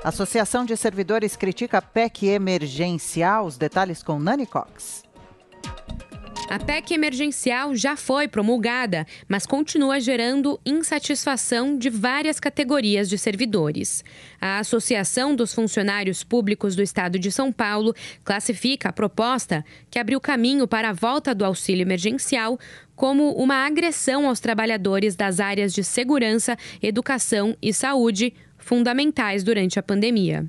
A Associação de Servidores critica a PEC emergencial. Os detalhes com Nani Cox. A PEC emergencial já foi promulgada, mas continua gerando insatisfação de várias categorias de servidores. A Associação dos Funcionários Públicos do Estado de São Paulo classifica a proposta, que abriu caminho para a volta do auxílio emergencial, como uma agressão aos trabalhadores das áreas de segurança, educação e saúde, fundamentais durante a pandemia.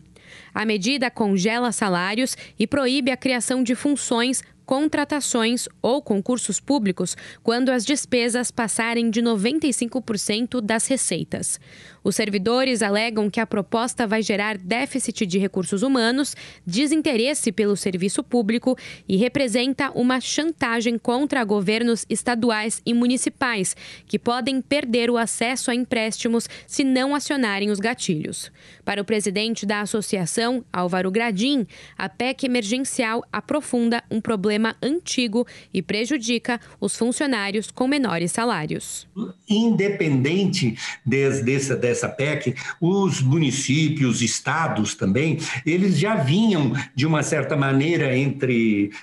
A medida congela salários e proíbe a criação de funções, contratações ou concursos públicos quando as despesas passarem de 95% das receitas. Os servidores alegam que a proposta vai gerar déficit de recursos humanos, desinteresse pelo serviço público e representa uma chantagem contra governos estaduais e municipais, que podem perder o acesso a empréstimos se não acionarem os gatilhos. Para o presidente da associação, Álvaro Gradim, a PEC emergencial aprofunda um problema antigo e prejudica os funcionários com menores salários. Independente dessa PEC, os municípios, estados também, eles já vinham, de uma certa maneira,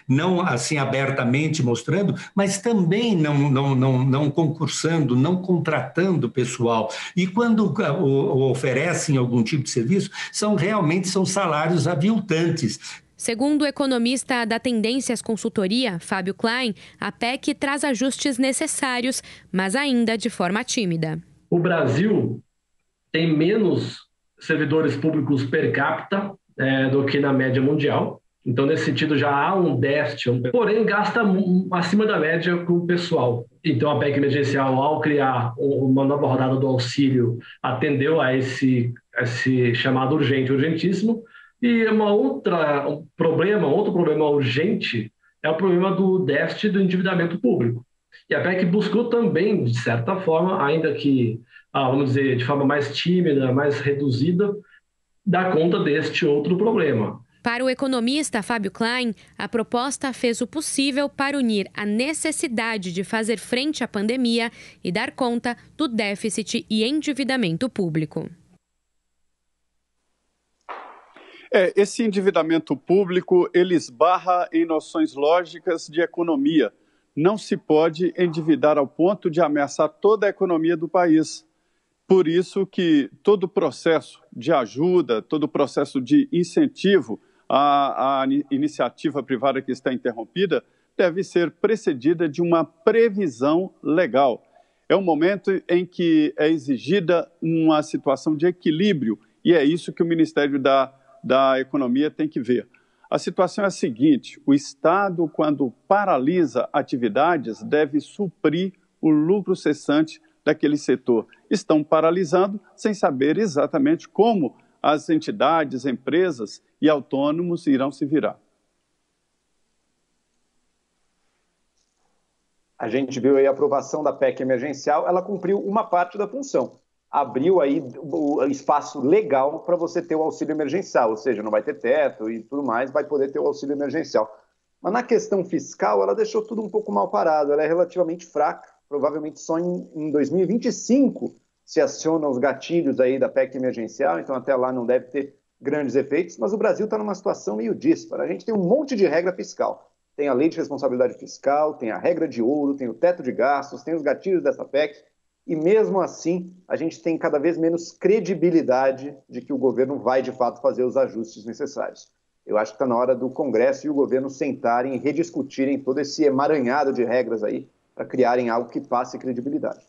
não assim abertamente mostrando, mas também não concursando, não contratando pessoal. E quando oferecem algum tipo de serviço, realmente são salários aviltantes. Segundo o economista da Tendências Consultoria, Fábio Klein, a PEC traz ajustes necessários, mas ainda de forma tímida. O Brasil tem menos servidores públicos per capita do que na média mundial. Então, nesse sentido, já há um déficit, porém gasta acima da média com o pessoal. Então, a PEC emergencial, ao criar uma nova rodada do auxílio, atendeu a esse chamado urgentíssimo. E outro problema urgente é o problema do déficit do endividamento público. E a PEC buscou também, de certa forma, ainda que, vamos dizer, de forma mais tímida, mais reduzida, dar conta deste outro problema. Para o economista Fábio Klein, a proposta fez o possível para unir a necessidade de fazer frente à pandemia e dar conta do déficit e endividamento público. Esse endividamento público, ele esbarra em noções lógicas de economia. Não se pode endividar ao ponto de ameaçar toda a economia do país. Por isso que todo o processo de ajuda, todo o processo de incentivo à iniciativa privada que está interrompida deve ser precedida de uma previsão legal. É um momento em que é exigida uma situação de equilíbrio e é isso que o Ministério da Economia tem que ver. A situação é a seguinte: o Estado, quando paralisa atividades, deve suprir o lucro cessante daquele setor. Estão paralisando sem saber exatamente como as entidades, empresas e autônomos irão se virar. A gente viu aí a aprovação da PEC emergencial, ela cumpriu uma parte da função. Abriu aí o espaço legal para você ter o auxílio emergencial, ou seja, não vai ter teto e tudo mais, vai poder ter o auxílio emergencial. Mas na questão fiscal, ela deixou tudo um pouco mal parado, ela é relativamente fraca, provavelmente só em 2025 se acionam os gatilhos aí da PEC emergencial, então até lá não deve ter grandes efeitos, mas o Brasil está numa situação meio díspara. A gente tem um monte de regra fiscal. Tem a lei de responsabilidade fiscal, tem a regra de ouro, tem o teto de gastos, tem os gatilhos dessa PEC, e mesmo assim a gente tem cada vez menos credibilidade de que o governo vai de fato fazer os ajustes necessários. Eu acho que está na hora do Congresso e o governo sentarem e rediscutirem todo esse emaranhado de regras aí para criarem algo que passe credibilidade.